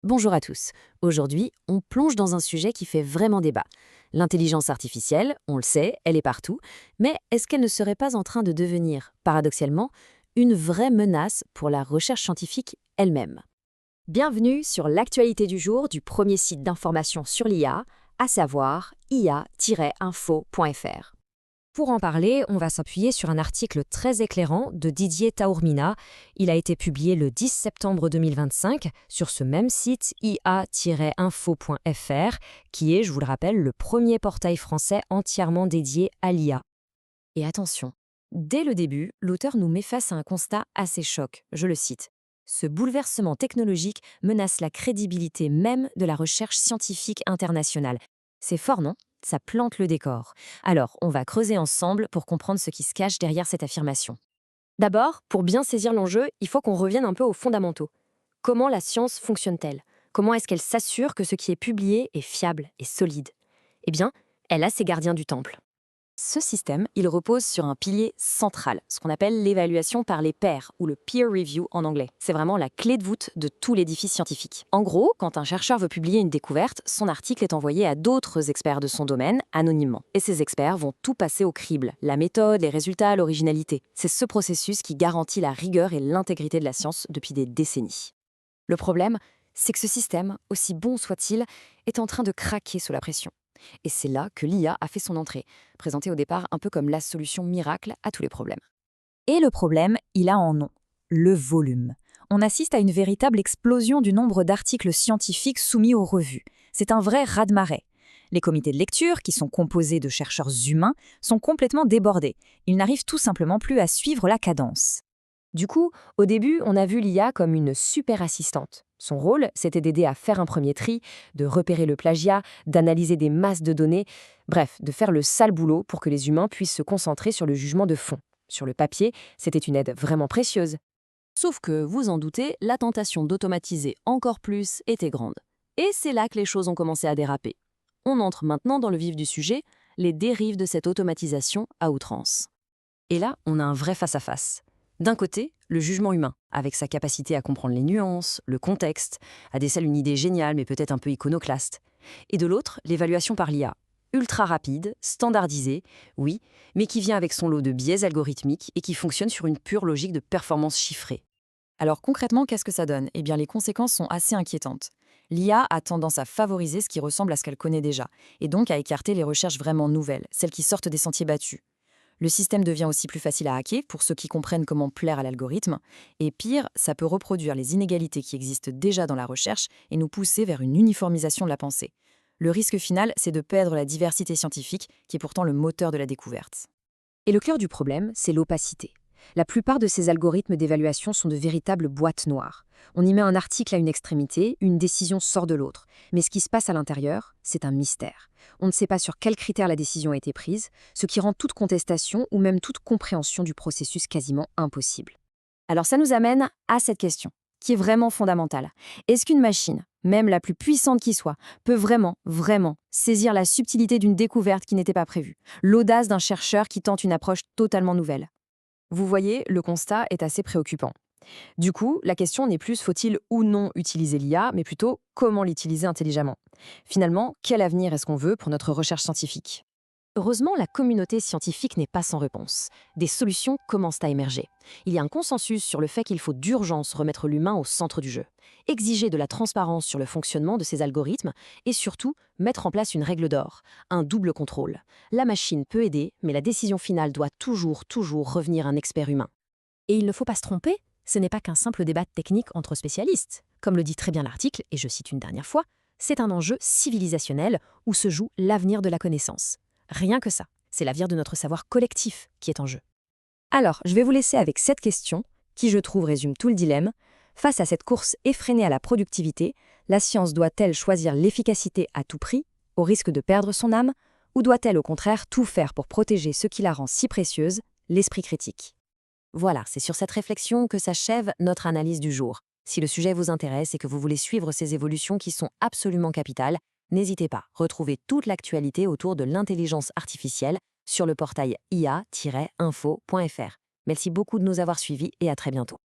Bonjour à tous. Aujourd'hui, on plonge dans un sujet qui fait vraiment débat. L'intelligence artificielle, on le sait, elle est partout, mais est-ce qu'elle ne serait pas en train de devenir, paradoxalement, une vraie menace pour la recherche scientifique elle-même? Bienvenue sur l'actualité du jour du premier site d'information sur l'IA, à savoir ia-info.fr. Pour en parler, on va s'appuyer sur un article très éclairant de Didier Taormina. Il a été publié le 10 septembre 2025 sur ce même site ia-info.fr, qui est, je vous le rappelle, le premier portail français entièrement dédié à l'IA. Et attention, dès le début, l'auteur nous met face à un constat assez choc. Je le cite. Ce bouleversement technologique menace la crédibilité même de la recherche scientifique internationale. C'est fort, non? Ça plante le décor. Alors, on va creuser ensemble pour comprendre ce qui se cache derrière cette affirmation. D'abord, pour bien saisir l'enjeu, il faut qu'on revienne un peu aux fondamentaux. Comment la science fonctionne-t-elle? Comment est-ce qu'elle s'assure que ce qui est publié est fiable et solide? Eh bien, elle a ses gardiens du temple. Ce système, il repose sur un pilier central, ce qu'on appelle l'évaluation par les pairs, ou le peer review en anglais. C'est vraiment la clé de voûte de tout l'édifice scientifique. En gros, quand un chercheur veut publier une découverte, son article est envoyé à d'autres experts de son domaine, anonymement. Et ces experts vont tout passer au crible, la méthode, les résultats, l'originalité. C'est ce processus qui garantit la rigueur et l'intégrité de la science depuis des décennies. Le problème, c'est que ce système, aussi bon soit-il, est en train de craquer sous la pression. Et c'est là que l'IA a fait son entrée, présentée au départ un peu comme la solution miracle à tous les problèmes. Et le problème, il a un nom, le volume. On assiste à une véritable explosion du nombre d'articles scientifiques soumis aux revues. C'est un vrai raz-de-marée. Les comités de lecture, qui sont composés de chercheurs humains, sont complètement débordés. Ils n'arrivent tout simplement plus à suivre la cadence. Du coup, au début, on a vu l'IA comme une super assistante. Son rôle, c'était d'aider à faire un premier tri, de repérer le plagiat, d'analyser des masses de données, bref, de faire le sale boulot pour que les humains puissent se concentrer sur le jugement de fond. Sur le papier, c'était une aide vraiment précieuse. Sauf que, vous en doutez, la tentation d'automatiser encore plus était grande. Et c'est là que les choses ont commencé à déraper. On entre maintenant dans le vif du sujet, les dérives de cette automatisation à outrance. Et là, on a un vrai face-à-face. D'un côté, le jugement humain, avec sa capacité à comprendre les nuances, le contexte, à déceler une idée géniale mais peut-être un peu iconoclaste. Et de l'autre, l'évaluation par l'IA, ultra rapide, standardisée, oui, mais qui vient avec son lot de biais algorithmiques et qui fonctionne sur une pure logique de performance chiffrée. Alors concrètement, qu'est-ce que ça donne? Eh bien, les conséquences sont assez inquiétantes. L'IA a tendance à favoriser ce qui ressemble à ce qu'elle connaît déjà, et donc à écarter les recherches vraiment nouvelles, celles qui sortent des sentiers battus. Le système devient aussi plus facile à hacker pour ceux qui comprennent comment plaire à l'algorithme. Et pire, ça peut reproduire les inégalités qui existent déjà dans la recherche et nous pousser vers une uniformisation de la pensée. Le risque final, c'est de perdre la diversité scientifique, qui est pourtant le moteur de la découverte. Et le cœur du problème, c'est l'opacité. La plupart de ces algorithmes d'évaluation sont de véritables boîtes noires. On y met un article à une extrémité, une décision sort de l'autre. Mais ce qui se passe à l'intérieur, c'est un mystère. On ne sait pas sur quels critères la décision a été prise, ce qui rend toute contestation ou même toute compréhension du processus quasiment impossible. Alors ça nous amène à cette question, qui est vraiment fondamentale. Est-ce qu'une machine, même la plus puissante qui soit, peut vraiment saisir la subtilité d'une découverte qui n'était pas prévue, l'audace d'un chercheur qui tente une approche totalement nouvelle? Vous voyez, le constat est assez préoccupant. Du coup, la question n'est plus faut-il ou non utiliser l'IA, mais plutôt comment l'utiliser intelligemment. Finalement, quel avenir est-ce qu'on veut pour notre recherche scientifique? Heureusement, la communauté scientifique n'est pas sans réponse. Des solutions commencent à émerger. Il y a un consensus sur le fait qu'il faut d'urgence remettre l'humain au centre du jeu, exiger de la transparence sur le fonctionnement de ces algorithmes et surtout mettre en place une règle d'or, un double contrôle. La machine peut aider, mais la décision finale doit toujours revenir à un expert humain. Et il ne faut pas se tromper, ce n'est pas qu'un simple débat technique entre spécialistes. Comme le dit très bien l'article, et je cite une dernière fois, c'est un enjeu civilisationnel où se joue l'avenir de la connaissance. Rien que ça, c'est l'avenir de notre savoir collectif qui est en jeu. Alors, je vais vous laisser avec cette question, qui je trouve résume tout le dilemme. Face à cette course effrénée à la productivité, la science doit-elle choisir l'efficacité à tout prix, au risque de perdre son âme, ou doit-elle au contraire tout faire pour protéger ce qui la rend si précieuse, l'esprit critique? Voilà, c'est sur cette réflexion que s'achève notre analyse du jour. Si le sujet vous intéresse et que vous voulez suivre ces évolutions qui sont absolument capitales, n'hésitez pas, retrouvez toute l'actualité autour de l'intelligence artificielle sur le portail ia-info.fr. Merci beaucoup de nous avoir suivis et à très bientôt.